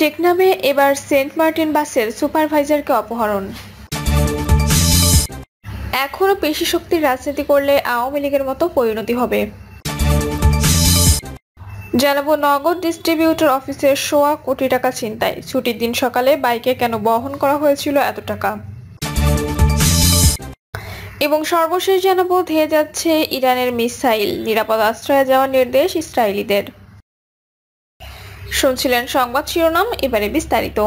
টেকনাফে এবার Saint Martin বাসের সুপারভাইজারকে অপহরণ। এখনো পেশি শক্তির রাজনীতি করলে আওয়ামী লীগের মতো পরিণতি হবে। জানাবো নগদ ডিস্ট্রিবিউটর অফিসের 1.25 কোটি টাকা ছিনতাই, ছুটির দিন সকালে বাইকে কেন বহন করা হয়েছিল এত টাকা। এবং সর্বশেষ জানাবো ধেয়ে যাচ্ছে ইরানের মিসাইল, নিরাপদ আশ্রয়ে যাওয়ার নির্দেশ ইসরায়েলিদের। শুনছিলেন সংবাদ শিরোনাম, এবারে বিস্তারিত।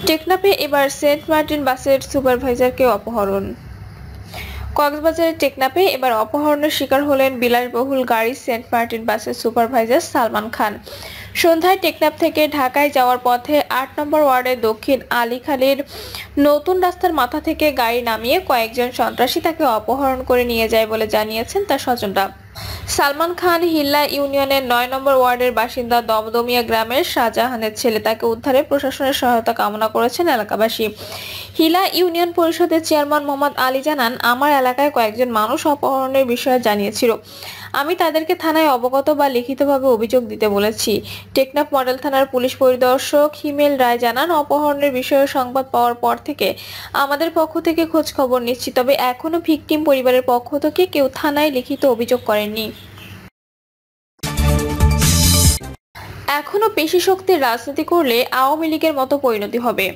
টেকনাফে এবার সেন্ট মার্টিন বাসের সুপারভাইজারকে অপহরণ। কক্সবাজারের টেকনাফে এবার অপহরণের শিকার হলেন বিলাসবহুল গাড়ি সেন্ট মার্টিন বাসের সুপারভাইজার সালমান খান। সন্ধ্যায় টেকনাফ থেকে ঢাকায় যাওয়ার পথে 8 নম্বর ওয়ার্ডের দক্ষিণ আলীখালীর নতুন রাস্তার মাথা থেকে গাড়ি নামিয়ে কয়েকজন সন্ত্রাসী তাকে অপহরণ করে নিয়ে যায় বলে জানিয়েছেন তার স্বজনরা। সালমান খান হিল্লা ইউনিয়নের 9 নম্বর ওয়ার্ডের বাসিন্দা দমদমিয়া গ্রামের শাহজাহানের ছেলে। তাকে উদ্ধারে প্রশাসনের সহায়তা কামনা করেছেন এলাকাবাসী। হিলা ইউনিয়ন পরিষদের চেয়ারম্যান মোহাম্মদ আলী জানান, আমার এলাকায় কয়েকজন মানুষ অপহরণের বিষয়ে জানিয়েছিল। আমি তাদেরকে থানায় অবগত বা লিখিতভাবে অভিযোগ দিতে বলেছি। টেকনাফ মডেল থানার পুলিশ পরিদর্শক হিমেল রায় জানান, অপহরণের বিষয়ে সংবাদ পাওয়ার পর থেকে আমাদের পক্ষ থেকে খোঁজ খবর নিচ্ছি, তবে এখনো ভিকটিম পরিবারের পক্ষ থেকে কেউ থানায় লিখিত অভিযোগ করেননি। এখনো পেশি শক্তির রাজনীতি করলে আওয়ামী লীগের মতো পরিণতি হবে।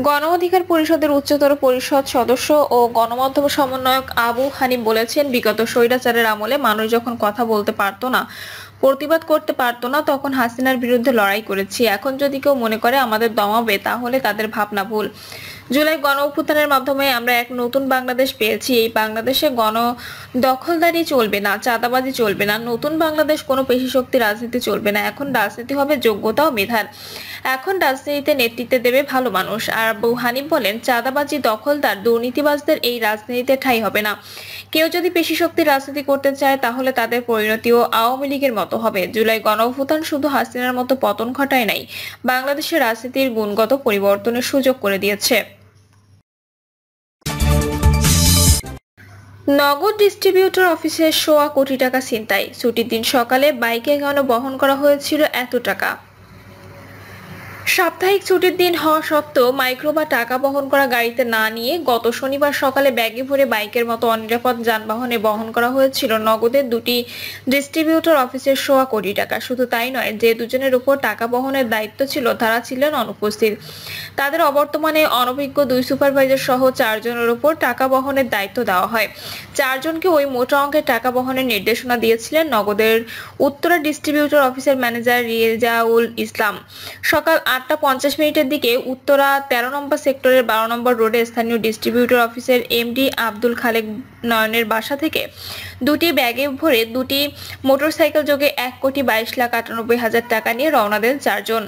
গণ অধিকার পরিষদের উচ্চতর পরিষদ সদস্য ও গণমাধ্যম সমন্বয়ক আবু হানিফ বলেছেন, বিগত স্বৈরাচারের আমলে মানুষ যখন কথা বলতে পারতো না, প্রতিবাদ করতে পারতো না, তখন হাসিনার বিরুদ্ধে লড়াই করেছি। এখন যদি কেউ মনে করে আমাদের দমাবে, তাহলে তাদের ভাবনা ভুল। জুলাই গণ অভ্যুত্থানের মাধ্যমে আমরা এক নতুন বাংলাদেশ পেয়েছি। এই বাংলাদেশে গণ দখলদারি চলবে না, চাঁদাবাজি চলবে না, নতুন বাংলাদেশ কোনো পেশি শক্তি রাজনীতি চলবে না। এখন রাজনীতি হবে যোগ্যতা ও মেধার। এখন রাজনীতিতে নেতৃত্ব দেবে ভালো মানুষ। আর আবু হানিফ বলেন, চাঁদাবাজি, দখলদার, দুর্নীতিবাজদের এই রাজনীতিতে ঠাঁই হবে না। কেউ যদি পেশি শক্তির রাজনীতি করতে চায়, তাহলে তাদের পরিণতিও আওয়ামী লীগের মতো হবে। জুলাই গণ অভ্যুত্থান শুধু হাসিনার মতো পতন ঘটায় নাই, বাংলাদেশের রাজনীতির গুণগত পরিবর্তনের সুযোগ করে দিয়েছে। নগদ ডিস্ট্রিবিউটর অফিসের 1.25 কোটি টাকা ছিনতাই, ছুটির দিন সকালে বাইকে কেন বহন করা হয়েছিল এত টাকা। সাপ্তাহিক ছুটির দিন হওয়া সত্ত্বেও মাইক্রো বা টাকা বহন করা গাড়িতে না নিয়ে গত শনিবার সকালে ব্যাগে ভরে বাইকের মতো অনিরাপদ যানবাহনে বহন করা হয়েছিল নগদের দুটি ডিস্ট্রিবিউটর অফিসের 1.25 কোটি টাকা। শুধু তাই নয়, যে দুজনের উপর টাকা বহনের দায়িত্ব ছিল তারা ছিলেন অনুপস্থিত। তাদের অবর্তমানে অনভিজ্ঞ 2 সুপারভাইজার সহ 4 জনের উপর টাকা বহনের দায়িত্ব দেওয়া হয়। 4 জনকে ওই মোটা অঙ্কের টাকা বহনের নির্দেশনা দিয়েছিলেন নগদের উত্তরা ডিস্ট্রিবিউটর অফিসের ম্যানেজার রিজাউল ইসলাম। সকাল 8:50 দিকে উত্তরা 13 নম্বর সেক্টরের 12 নম্বর রোডে স্থানীয় ডিস্ট্রিবিউটর অফিসের এমডি আব্দুল খালেক নয়নের বাসা থেকে দুটি ব্যাগে ভরে দুটি মোটরসাইকেল যোগে 1,22,98,000 টাকা নিয়ে রওনা দেন 4 জন।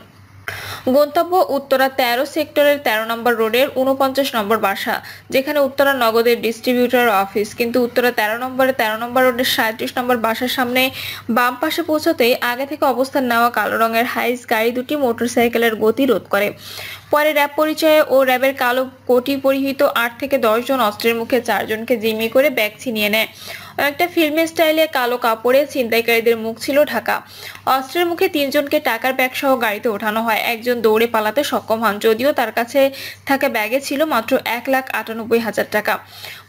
গন্তব্য উত্তরা 13 সেক্টরের 13 নম্বর রোডের 49 নম্বর বাসা, যেখানে উত্তরা নগদের ডিস্ট্রিবিউটর অফিস। কিন্তু উত্তরা 13 নম্বর রোডের 37 নম্বর বাসার সামনে বাম পাশে পৌঁছতেই আগে থেকে অবস্থান নেওয়া কালো রঙের হাইস গাড়ি দুটি মোটরসাইকেলের গতি রোধ করে। পরে র্যাব পরিচয়ে ও র্যাবের কালো কোটি পরিহিত 8 থেকে 10 জন অস্ত্রের মুখে 4 জনকে জিম্মি করে ব্যাগ ছিনিয়ে নেয়। একটা ফিল্মি স্টাইলে কালো কাপড়ে ছিনতাইকারীদের মুখ ছিল ঢাকা। অস্ত্রের মুখে 3 জনকে টাকার ব্যাগ সহ গাড়িতে ওঠানো হয়। একজন দৌড়ে পালাতে সক্ষম হন, যদিও তার কাছে থাকা ব্যাগে ছিল মাত্র 1,98,000 টাকা।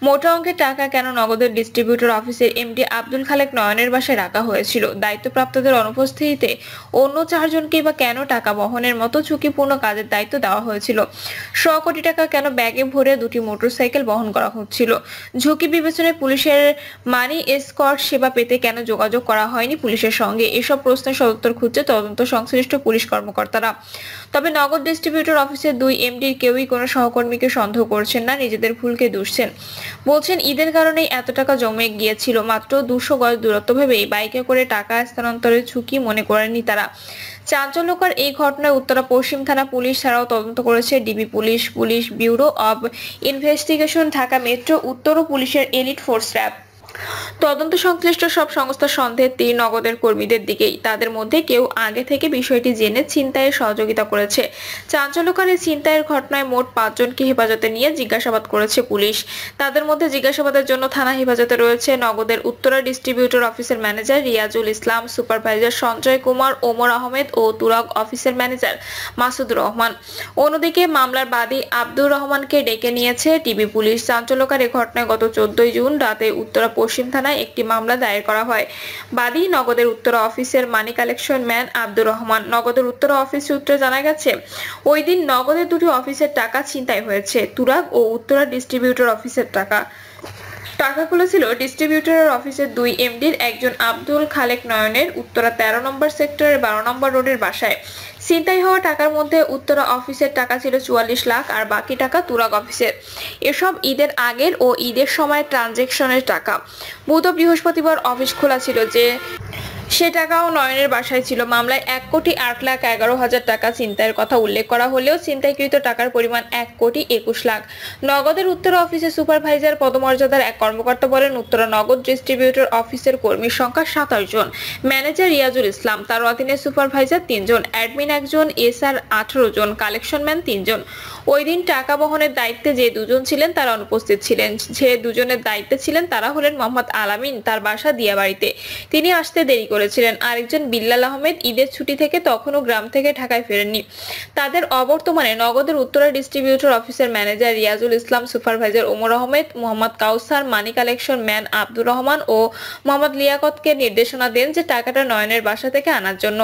মোটা অঙ্কের টাকা কেন নগদের ডিস্ট্রিবিউটর অফিসের এমডি আব্দুল খালেক নয়নের বাসায় রাখা হয়েছিল? দায়িত্বপ্রাপ্তদের অনুপস্থিতিতে অন্য 4 জনকে বা কেন টাকা বহনের মতো ঝুঁকিপূর্ণ কাজের দায়িত্ব দেওয়া হয়েছিল? 1.25 কোটি টাকা কেন ব্যাগে ভরে দুটি মোটরসাইকেল বহন করা হচ্ছিল? ঝুঁকি বিবেচনায় পুলিশের মানি এসকর্ট সেবা পেতে কেন যোগাযোগ করা হয়নি পুলিশের সঙ্গে? এসব প্রশ্নের সদুত্তর খুঁজছে তদন্ত সংশ্লিষ্ট পুলিশ কর্মকর্তারা। তবে নগদ ডিস্ট্রিবিউটর অফিসের 2 এমডির কেউই কোনো সহকর্মীকে সন্দেহ করছেন না, নিজেদের ভুলকে দুষছেন। বলছেন, ঈদের কারণেই এত টাকা জমে গিয়েছিল। মাত্র 200 গজ দূরত্ব ভেবেই বাইকে করে টাকা স্থানান্তরের ঝুঁকি মনে করেননি তারা। চাঞ্চল্যকর এই ঘটনায় উত্তরা পশ্চিম থানা পুলিশ ছাড়াও তদন্ত করেছে DB police, police bureau of investigation, Dhaka metro, উত্তর পুলিশের এলিট ফোর্স র্যাব। তদন্ত সংশ্লিষ্ট সব সংস্থার সন্দেহের তীর নগদের কর্মীদের দিকেই। তাদের মধ্যে কেউ আগে থেকে বিষয়টি জেনে ছিনতাইয়ে সহযোগিতা করেছে। চাঞ্চল্যকর এই ছিনতাইয়ের ঘটনায় মোট 5 জনকে হেফাজতে নিয়ে জিজ্ঞাসাবাদ করেছে পুলিশ। তাদের মধ্যে জিজ্ঞাসাবাদের জন্য থানা হেফাজতে রয়েছে নগদের উত্তরা ডিস্ট্রিবিউটর অফিসের ম্যানেজার রিয়াজুল ইসলাম, সুপারভাইজার সঞ্জয় কুমার, ওমর আহমেদ ও তুরাগ অফিসের ম্যানেজার মাসুদুর রহমান। অন্যদিকে মামলার বাদী আব্দুর রহমানকে ডেকে নিয়েছে ডিবি পুলিশ। চাঞ্চল্যকর এই ঘটনায় গত 14 জুন রাতে উত্তরা পশ্চিম থানায় একটি মামলা দায়ের করা হয়। বাদী নগদের উত্তরা অফিসের money collection man Abdur Rahman. নগদের উত্তরা অফিস সূত্রে জানা গেছে, ওই দিন নগদের দুটি অফিসের টাকা ছিনতাই হয়েছে। তুরাগ ও উত্তরা ডিস্ট্রিবিউটর অফিসের টাকাগুলো ছিল ডিস্ট্রিবিউটরের অফিসের 2 এমডির একজন আব্দুল খালেক নয়নের উত্তরা 13 নম্বর সেক্টরের 12 নম্বর রোডের বাসায়। ছিনতাই হওয়া টাকার মধ্যে উত্তরা অফিসের টাকা ছিল 44 লাখ আর বাকি টাকা তুরাগ অফিসের। এসব ঈদের আগের ও ঈদের সময় ট্রানজেকশনের টাকা। বুধ ও বৃহস্পতিবার অফিস খোলা ছিল, যে সে টাকাও নয়নের বাসায় ছিল। মামলায় 1,08,11,000 টাকা ছিনতাইয়ের কথা উল্লেখ করা হলেও ছিনতাইকৃত টাকার পরিমাণ 1,21 লাখ। নগদের উত্তরা অফিসের সুপারভাইজার পদমর্যাদার এক কর্মকর্তা বলেন, উত্তরা নগদ ডিস্ট্রিবিউটর অফিসের কর্মীর সংখ্যা 27 জন। ম্যানেজার রিয়াজুল ইসলাম, তার অধীনে সুপারভাইজার 3 জন, অ্যাডমিন 1 জন, এসআর 18 জন, কালেকশন ম্যান 3 জন। ওই দিন টাকা বহনের দায়িত্বে যে 2 জন ছিলেন তারা অনুপস্থিত ছিলেন। যে 2 জনের দায়িত্বে ছিলেন তারা হলেন মোহাম্মদ আলামিন, তার বাসা দিয়াবাড়িতে, তিনি আসতে দেরি করেছিলেন। আরেকজন বিল্লাল আহমেদ ঈদের ছুটি থেকে তখনও গ্রাম থেকে ঢাকায় ফেরেননি। তাদের অবর্তমানে নগদের উত্তরা ডিস্ট্রিবিউটর অফিসের ম্যানেজার রিয়াজুল ইসলাম, সুপারভাইজার ওমর আহমেদ, মোহাম্মদ কাউসার, মানি কালেকশন ম্যান আব্দুর রহমান ও মোহাম্মদ লিয়াকতকে নির্দেশনা দেন যে টাকাটা নয়নের বাসা থেকে আনার জন্য।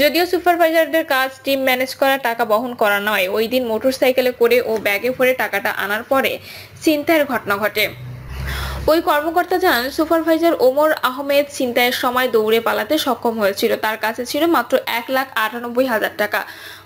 যদিও সুপারভাইজারদের কাজ টিম ম্যানেজ করা, টাকা বহন করা নয়। ওই দিন মোটরসাইকেলে করে ও ব্যাগে ভরে টাকাটা আনার পরে ছিনতাইয়ের ঘটনা ঘটে। ওই কর্মকর্তা জানান, সুপারভাইজার ওমর আহমেদ ছিনতাইয়ের সময় দৌড়ে পালাতে সক্ষম হয়েছিল। তার কাছে ছিল মাত্র 1,98,000 টাকা।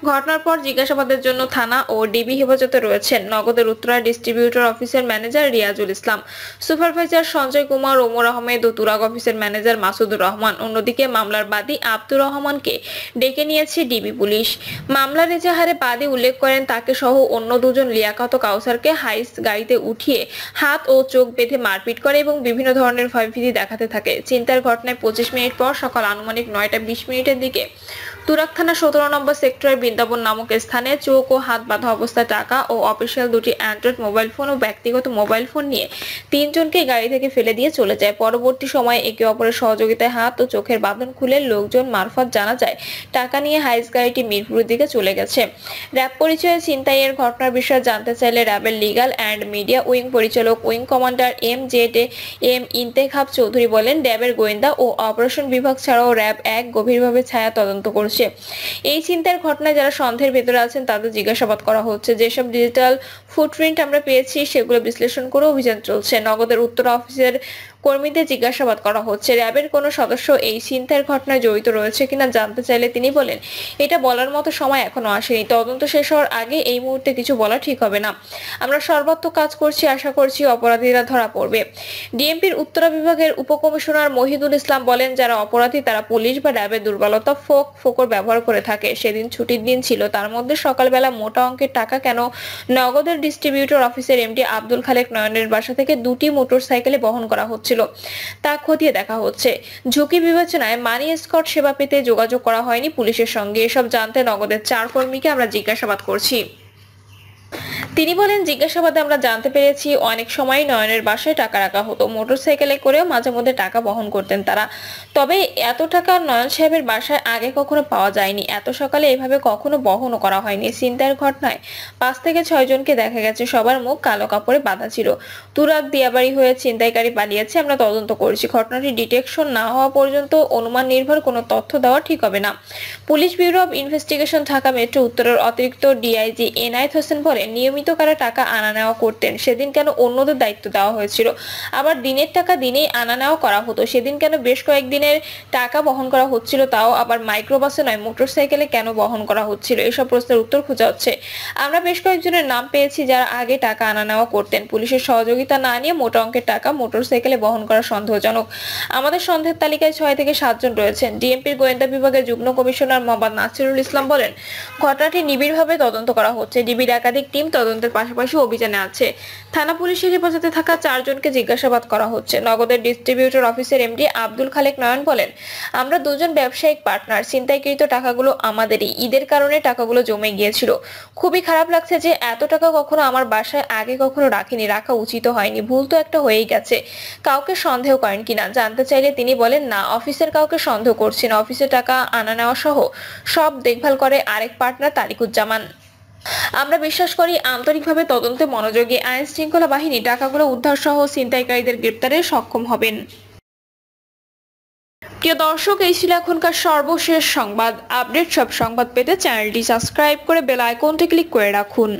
ঘটনার পর জিজ্ঞাসাবাদের জন্য থানা ও ডিবি হেফাজতে রয়েছেন নগদের উত্তরা ডিস্ট্রিবিউটর অফিসের ম্যানেজার রিয়াজুল ইসলাম, সুপারভাইজার সঞ্জয় কুমার, ওমর আহমেদ ও তুরাগ অফিসের ম্যানেজার মাসুদুর রহমান। অন্যদিকে মামলার বাদী আব্দুর রহমানকে ডেকে নিয়েছে ডিবি পুলিশ। মামলার এজাহারে বাদী উল্লেখ করেন, তাকে সহ অন্য 2 জন লিয়াকত ও কাউসারকে হাইস গাড়িতে উঠিয়ে হাত ও চোখ বেঁধে মারপিট করে এবং বিভিন্ন ধরনের ভয়ভীতি দেখাতে থাকে। চিন্তার ঘটনায় 25 মিনিট পর সকাল আনুমানিক 9টা 20 মিনিটের দিকে তুরাগ থানা 17 নম্বর সেক্টরের বৃন্দাবন নামক স্থানে চোখ ও হাত বাঁধা অবস্থায় টাকা ও অফিসিয়াল 2টি অ্যান্ড্রয়েড মোবাইল ফোন ও ব্যক্তিগত মোবাইল ফোন নিয়ে 3 জনকে গাড়ি থেকে ফেলে দিয়ে চলে যায়। পরবর্তী সময়ে একে অপরের সহযোগিতায় হাত ও চোখের বাঁধন খুলে লোকজন মারফত জানা যায় টাকা নিয়ে হাইস গাড়িটি মিরপুরের দিকে চলে গেছে। র্যাব পরিচয়ে ছিনতাইয়ের ঘটনার বিষয়ে জানতে চাইলে র্যাবের লিগ্যাল অ্যান্ড মিডিয়া উইং পরিচালক wing commander MZM Intekhab Chowdhury বলেন, র্যাবের গোয়েন্দা ও অপারেশন বিভাগ ছাড়াও র্যাব 1 গভীরভাবে ছায়া তদন্ত করছে। এই ছিনতাইয়ের ঘটনায় যারা সন্দেহের ভেতরে আছেন তাদের জিজ্ঞাসাবাদ করা হচ্ছে। যেসব ডিজিটাল ফুটপ্রিন্ট আমরা পেয়েছি সেগুলো বিশ্লেষণ করে অভিযান চলছে। নগদের উত্তরা অফিসের কর্মীদের জিজ্ঞাসাবাদ করা হচ্ছে। র্যাবের কোনো সদস্য এই ছিনতাইয়ের ঘটনায় জড়িত রয়েছে কিনা জানতে চাইলে তিনি বলেন, এটা বলার মতো সময় এখনো আসেনি। তদন্ত শেষ হওয়ার আগে এই মুহূর্তে কিছু বলা ঠিক হবে না। আমরা সর্বাত্মক কাজ করছি, আশা করছি অপরাধীরা ধরা পড়বে। ডিএমপির উত্তরা বিভাগের উপকমিশনার মহিদুল ইসলাম বলেন, যারা অপরাধী তারা পুলিশ বা র্যাবের দুর্বলতা ফোকর ব্যবহার করে থাকে। সেদিন ছুটির দিন ছিল, তার মধ্যে সকালবেলা মোটা অঙ্কের টাকা কেন নগদের ডিস্ট্রিবিউটর অফিসের এমডি আব্দুল খালেক নয়নের বাসা থেকে 2টি মোটরসাইকেলে বহন করা হচ্ছিল তা খতিয়ে দেখা হচ্ছে। ঝুঁকি বিবেচনায় মানি এসকর্ট সেবা পেতে যোগাযোগ করা হয়নি পুলিশের সঙ্গে। এসব জানতে নগদের 4 কর্মীকে আমরা জিজ্ঞাসাবাদ করছি। তিনি বলেন, জিজ্ঞাসাবাদে আমরা জানতে পেরেছি অনেক সময় নয়নের বাসায় টাকা রাখা হতো। মোটরসাইকেলে করেও মাঝে মধ্যে টাকা বহন করতেন তারা। তবে এত টাকা নয়ন সাহেবের বাসায় আগে কখনো পাওয়া যায়নি। এত সকালে এভাবে কখনো বহনও করা হয়নি। ছিনতাইয়ের ঘটনায় 5 থেকে 6 জনকে দেখা গেছে, সবার মুখ কালো কাপড়ে বাঁধা ছিল। তুরাগ দিয়াবাড়ি হয়ে ছিনতাইকারী পালিয়েছে, আমরা তদন্ত করছি। ঘটনাটি ডিটেকশন না হওয়া পর্যন্ত অনুমান নির্ভর কোনো তথ্য দেওয়া ঠিক হবে না। Police bureau of investigation Dhaka metro উত্তরের অতিরিক্ত ডিআইজি এনায়েত হোসেন বলেন, নিয়মিত কারা টাকা আনা নেওয়া করতেন, সেদিন কেন অন্যদের দায়িত্ব দেওয়া হয়েছিল? আবার দিনের টাকা দিনেই আনা নেওয়া করা হতো, সেদিন কেন বেশ কয়েকদিনের টাকা বহন করা হচ্ছিল, তাও আবার মাইক্রোবাসে নয় মোটরসাইকেলে কেন বহন করা হচ্ছিল? এসব প্রশ্নের উত্তর খোঁজা হচ্ছে। আমরা বেশ কয়েকজনের নাম পেয়েছি যারা আগে টাকা আনা নেওয়া করতেন। পুলিশের সহযোগিতা না নিয়ে মোটা অঙ্কের টাকা মোটরসাইকেলে বহন করা সন্দেহজনক। আমাদের সন্দেহের তালিকায় 6 থেকে 7 জন রয়েছেন। ডিএমপির গোয়েন্দা বিভাগের যুগ্ম কমিশনার মোহাম্মদ নাসিরুল ইসলাম বলেন, ঘটনাটি নিবিড়ভাবে তদন্ত করা হচ্ছে। ডিবির একাধিক টিম তদন্ত তদন্তের পাশাপাশি অভিযানে আছে। থানা পুলিশের হেফাজতে থাকা 4 জনকে জিজ্ঞাসাবাদ করা হচ্ছে। নগদের ডিস্ট্রিবিউটর অফিসের এমডি আব্দুল খালেক নয়ন বলেন, আমরা দুজন ব্যবসায়িক পার্টনার, ছিনতাইকৃত টাকাগুলো আমাদেরই। ঈদের কারণে টাকাগুলো জমে গিয়েছিল। খুবই খারাপ লাগছে যে এত টাকা কখনো আমার বাসায় আগে কখনো রাখিনি, রাখা উচিত হয়নি, ভুল তো একটা হয়েই গেছে। কাউকে সন্দেহ করেন কিনা জানতে চাইলে তিনি বলেন, না, অফিসের কাউকে সন্দেহ করছি না। অফিসে টাকা আনা নেওয়া সহ সব দেখভাল করে আরেক পার্টনার তারিকুজ্জামান। আমরা বিশ্বাস করি আন্তরিকভাবে তদন্তে মনোযোগী আইন শৃঙ্খলা বাহিনী টাকাগুলো উদ্ধার সহ ছিনতাইকারীদের গ্রেপ্তারে সক্ষম হবেন। প্রিয় দর্শক, এই ছিল এখনকার সর্বশেষ সংবাদ। আপডেট সব সংবাদ পেতে চ্যানেলটি সাবস্ক্রাইব করে বেল আইকনটি ক্লিক করে রাখুন।